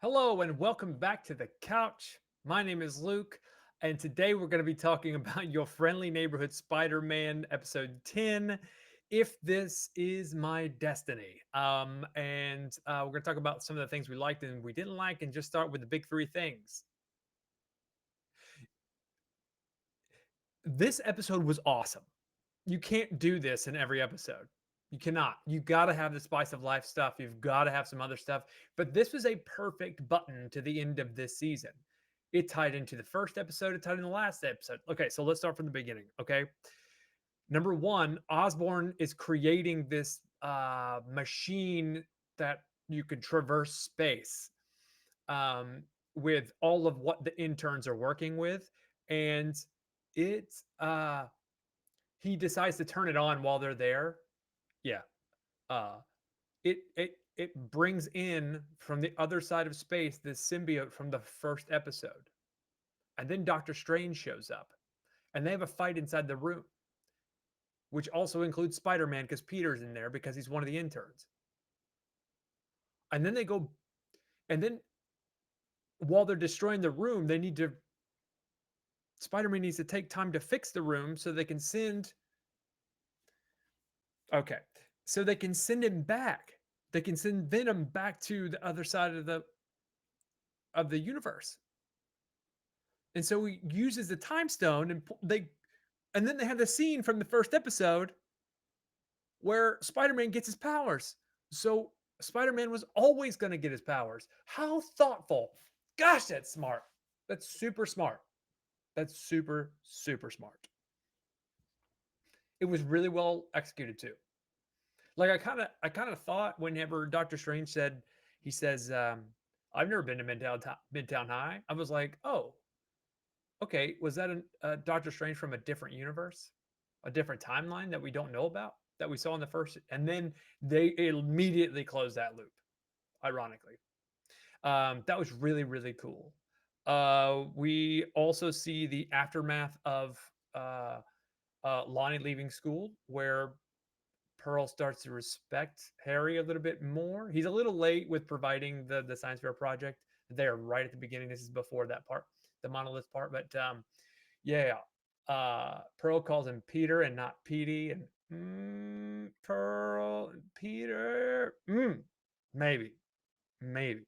Hello and welcome back to the couch. My name is Luke, and today we're going to be talking about Your Friendly Neighborhood Spider Man, episode 10. If This Is My Destiny. We're going to talk about some of the things we liked and we didn't like, and just start with the big three things. This episode was awesome. You can't do this in every episode. You cannot. You got to have the spice of life stuff. You've got to have some other stuff. But this was a perfect button to the end of this season. It tied into the first episode. It tied in the last episode. Okay, so let's start from the beginning. Okay, number one, Osborn is creating this machine that you can traverse space um, with all of what the interns are working with, and it's he decides to turn it on while they're there. Yeah. Uh it brings in from the other side of space this symbiote from the first episode. And then Doctor Strange shows up and they have a fight inside the room, which also includes Spider-Man because Peter's in there because he's one of the interns. And then they go and then while they're destroying the room, they need to Spider-Man needs to take time to fix the room so they can send okay. So they can send him back. They can send Venom back to the other side of the universe. And so he uses the time stone and then they have the scene from the first episode where Spider-Man gets his powers. So Spider-Man was always going to get his powers. How thoughtful. Gosh, that's smart. That's super smart. That's super smart. It was really well executed too. Like I kind of thought whenever Doctor Strange said he says I've never been to Midtown High. I was like, "Oh, okay, was that a Doctor Strange from a different universe, a different timeline that we don't know about that we saw in the first?" And then they immediately closed that loop. Ironically, that was really cool. We also see the aftermath of uh, Lonnie leaving school, where Pearl starts to respect Harry a little bit more. He's a little late with providing the science fair project. There, right at the beginning. This is before that part, the monolith part, but yeah. Pearl calls him Peter and not Petey. And Pearl and Peter. Maybe. Maybe.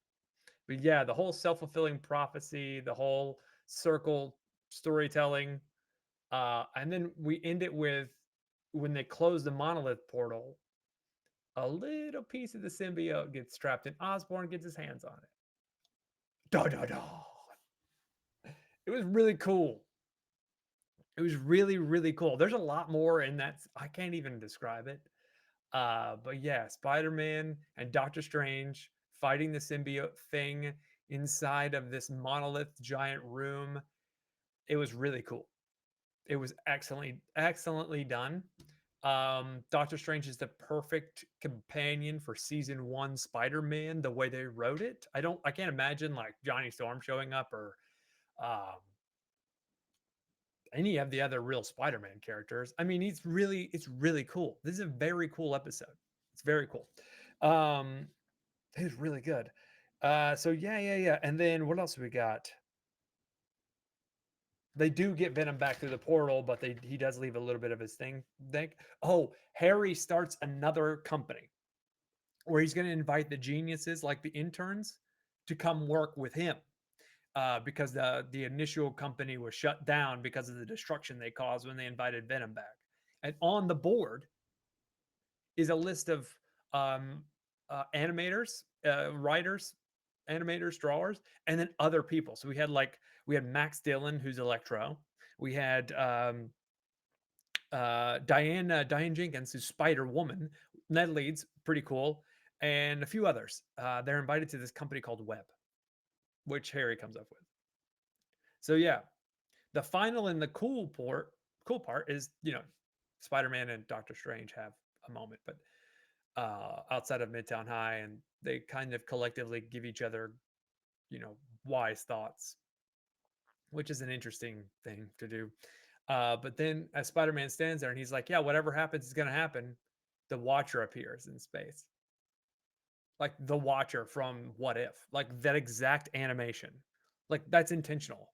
But yeah, the whole self fulfilling prophecy, the whole circle storytelling. And then we end it with when they close the monolith portal, a little piece of the symbiote gets trapped and Osborn gets his hands on it. Da da da. It was really cool. It was really cool. There's a lot more in that. I can't even describe it. But yeah, Spider-Man and Doctor Strange fighting the symbiote thing inside of this monolith giant room. It was really cool. It was excellently done. Doctor Strange is the perfect companion for season one Spider-Man, the way they wrote it. I can't imagine like Johnny Storm showing up or um, any of the other real Spider-Man characters. I mean, it's really cool. This is a very cool episode. It's very cool. Um, it was really good. So yeah. And then what else we got? They do get Venom back through the portal, but he does leave a little bit of his thing. Think, oh, Harry starts another company where he's going to invite the geniuses, like the interns, to come work with him because the initial company was shut down because of the destruction they caused when they invited Venom back. And on the board is a list of um, animators, writers, animators, drawers, and then other people. So we had Max Dillon, who's Electro. We had Diane Jenkins, who's Spider Woman. Ned Leeds, pretty cool, and a few others. They're invited to this company called Web, which Harry comes up with. So yeah, the final and the cool part is Spider Man and Doctor Strange have a moment, but outside of Midtown High, and they kind of collectively give each other wise thoughts, which is an interesting thing to do. But then as Spider Man stands there and he's like, "Yeah, whatever happens is going to happen," the Watcher appears in space. like the Watcher from What If, like that exact animation. Like that's intentional.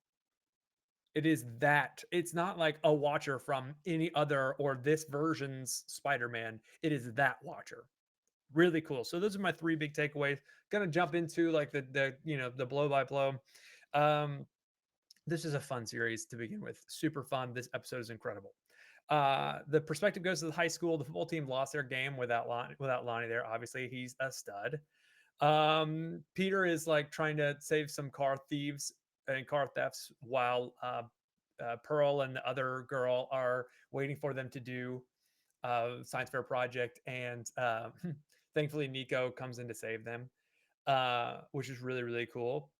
It is that. It's not like a Watcher from any other or this version's Spider-Man. It is that Watcher. Really cool. So those are my three big takeaways. Gonna jump into like the blow by blow. Um, this is a fun series to begin with. Super fun. This episode is incredible. The perspective goes to the high school. The football team lost their game without Lonnie there. Obviously, he's a stud. Peter is like trying to save some car thieves and car thefts while Pearl and the other girl are waiting for them to do science fair project, and thankfully Nico comes in to save them, which is really really cool.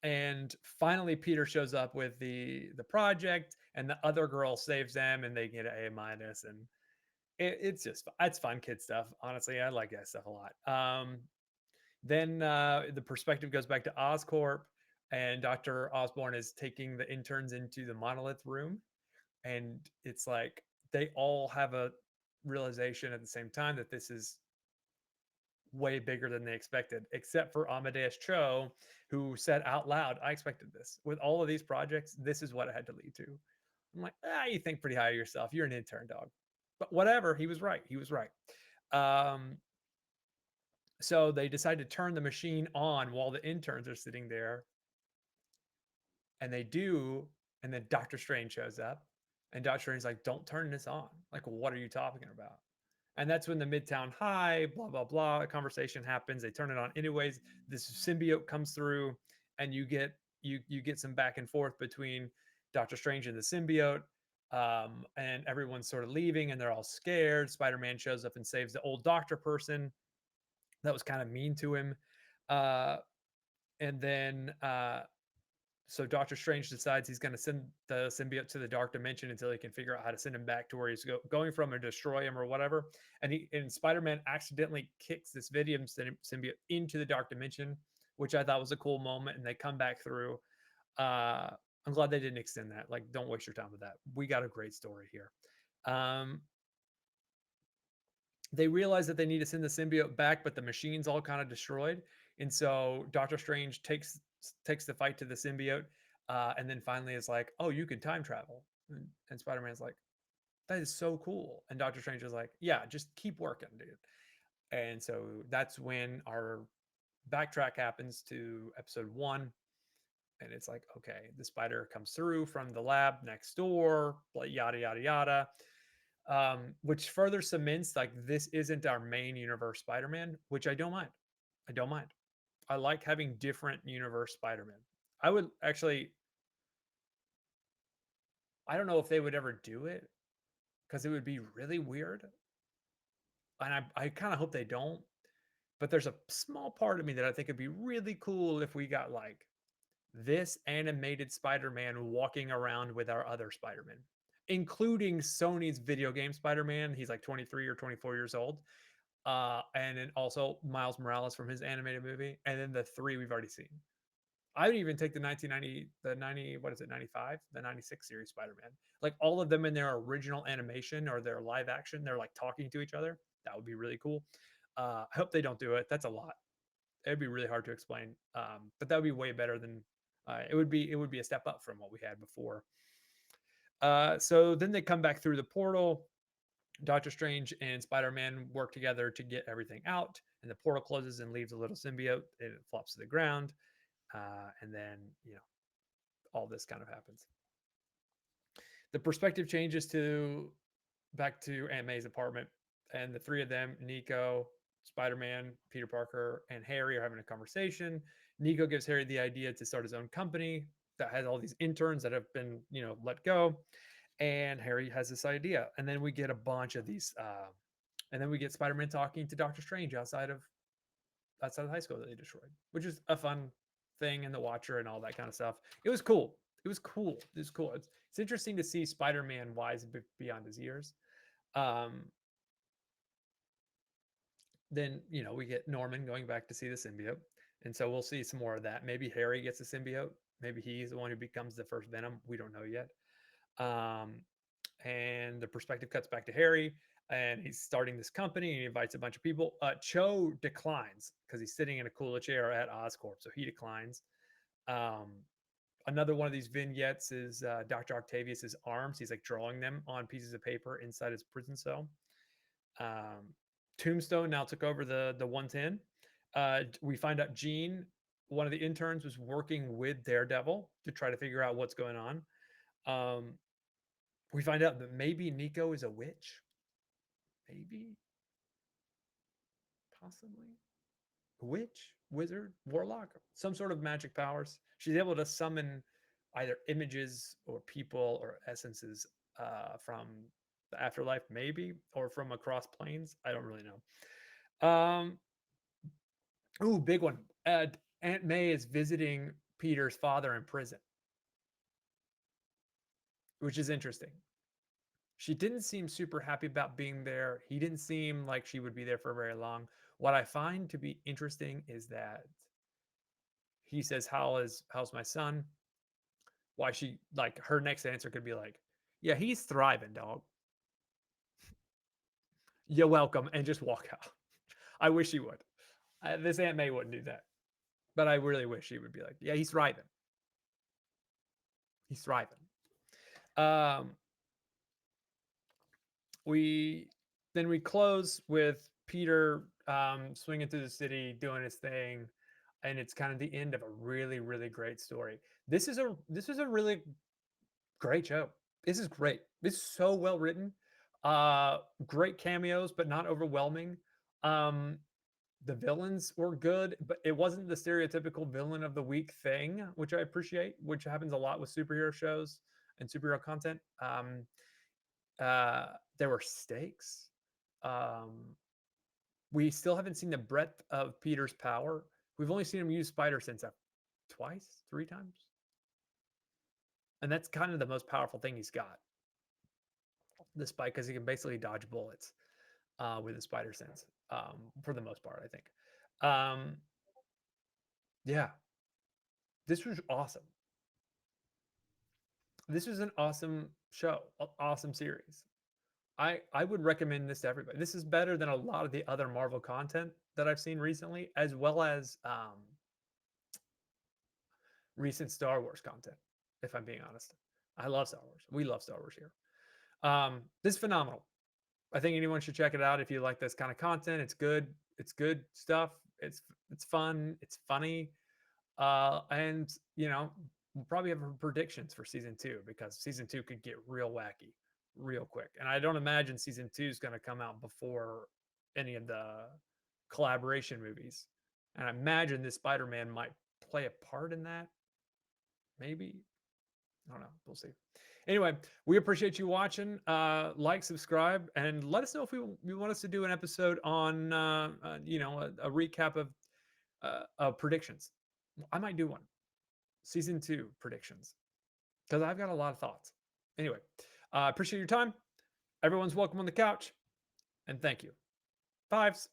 And finally, Peter shows up with the project, and the other girl saves them, and they get an A minus, and it's just it's fun kid stuff. Honestly, I like that stuff a lot. Then the perspective goes back to Oscorp, and Dr. Osborne is taking the interns into the monolith room, and it's like they all have a realization at the same time that this is way bigger than they expected, except for Amadeus Cho, who said out loud, I expected this. With all of these projects, this is what it had to lead to. I'm like, you think pretty high of yourself. You're an intern, dog. But whatever, he was right. He was right. Um, so they decide to turn the machine on while the interns are sitting there, and they do. And then Doctor Strange shows up, and Doctor Strange's like, don't turn this on. Like, what are you talking about? And that's when the Midtown High, blah, blah, blah, conversation happens. They turn it on anyways. This symbiote comes through, and you get some back and forth between Doctor Strange and the symbiote. And everyone's sort of leaving and they're all scared. Spider-Man shows up and saves the old doctor person that was kind of mean to him. Uh, and then so Doctor Strange decides he's going to send the symbiote to the dark dimension until he can figure out how to send him back to where he's going from or destroy him or whatever. And Spider-Man accidentally kicks this Vidium symbiote into the dark dimension, which I thought was a cool moment. And they come back through. Uh, I'm glad they didn't extend that. Like, don't waste your time with that. We got a great story here. Um, they realize that they need to send the symbiote back, but the machine's all kind of destroyed. And so Doctor Strange takes the fight to the symbiote, and then finally is like, "Oh, you can time travel." And Spider-Man's like, "That is so cool." And Doctor Strange is like, "Yeah, just keep working, dude." And so that's when our backtrack happens to episode 1, and it's like, okay, the spider comes through from the lab next door, yada yada yada, which further cements like this isn't our main universe Spider-Man, which I don't mind. I don't mind. I like having different universe Spider-Man. I would actually, I don't know if they would ever do it because it would be really weird. And I kind of hope they don't. But there's a small part of me that I think it'd be really cool if we got like this animated Spider-Man walking around with our other Spider-Man, including Sony's video game Spider-Man. He's like 23 or 24 years old. And then also Miles Morales from his animated movie. And then the three we've already seen. I would even take the 1990, the 90, what is it, 95, the 96 series Spider Man. Like all of them in their original animation or their live action, they're like talking to each other. That would be really cool. I hope they don't do it. That's a lot. It'd be really hard to explain. But that would be way better than it would be a step up from what we had before. So then they come back through the portal. Doctor Strange and Spider-Man work together to get everything out, and the portal closes and leaves a little symbiote. It flops to the ground, and then all this kind of happens. The perspective changes to back to Aunt May's apartment, and the three of them, Nico, Spider-Man, Peter Parker, and Harry, are having a conversation. Nico gives Harry the idea to start his own company that has all these interns that have been, let go. And Harry has this idea, and then we get a bunch of these, and then we get Spider-Man talking to Doctor Strange outside of high school that they destroyed, which is a fun thing in the Watcher and all that kind of stuff. It was cool. It was cool. It was cool. It's interesting to see Spider-Man wise beyond his years. Um, then we get Norman going back to see the symbiote, and so we'll see some more of that. Maybe Harry gets a symbiote. Maybe he's the one who becomes the first Venom. We don't know yet. And the perspective cuts back to Harry. and he's starting this company and he invites a bunch of people. Cho declines because he's sitting in a cooler chair at Oscorp, so he declines. Um, Another one of these vignettes is Dr. Octavius's arms. He's like drawing them on pieces of paper inside his prison cell. Um, Tombstone now took over the 110. We find out Gene, one of the interns, was working with Daredevil to try to figure out what's going on. Um, we find out that maybe Nico is a witch. Maybe, possibly. Witch, wizard, warlock, some sort of magic powers. She's able to summon either images or people or essences from the afterlife, maybe, or from across planes. I don't really know. Ooh, big one. Aunt May is visiting Peter's father in prison, which is interesting. She didn't seem super happy about being there. He didn't seem like she would be there for very long. What I find to be interesting is that he says, how's my son? Why she like her next answer could be like, yeah, he's thriving, dog. You're welcome, and just walk out. I wish he would. This Aunt May wouldn't do that, but I really wish she would be like, yeah, he's thriving. He's thriving. Um, we then we close with Peter swinging through the city, doing his thing, and it's kind of the end of a really, really great story. This is a really great show. This is great. This is so well written. Great cameos, but not overwhelming. Um, the villains were good, but it wasn't the stereotypical villain of the week thing, which I appreciate, which happens a lot with superhero shows and superhero content. There were stakes. Um, we still haven't seen the breadth of Peter's power. We've only seen him use spider sense twice, three times, and that's kind of the most powerful thing he's got. The spike, because he can basically dodge bullets with his spider sense for the most part, I think. Um, yeah, this was awesome. This was an awesome show, awesome series. I would recommend this to everybody. This is better than a lot of the other Marvel content that I've seen recently, as well as recent Star Wars content. If I'm being honest, I love Star Wars. We love Star Wars here. This is phenomenal. I think anyone should check it out if you like this kind of content. It's good. It's good stuff. It's fun. It's funny. And we'll probably have predictions for season two because season two could get real wacky real quick. And I don't imagine season two is going to come out before any of the collaboration movies. And I imagine this Spider-Man might play a part in that. Maybe. I don't know. We'll see. Anyway, we appreciate you watching. Like, subscribe, and let us know if you want us to do an episode on a recap of predictions. I might do one. Season two predictions because I've got a lot of thoughts. Anyway, appreciate your time. Everyone's welcome on the couch, and thank you. Fives.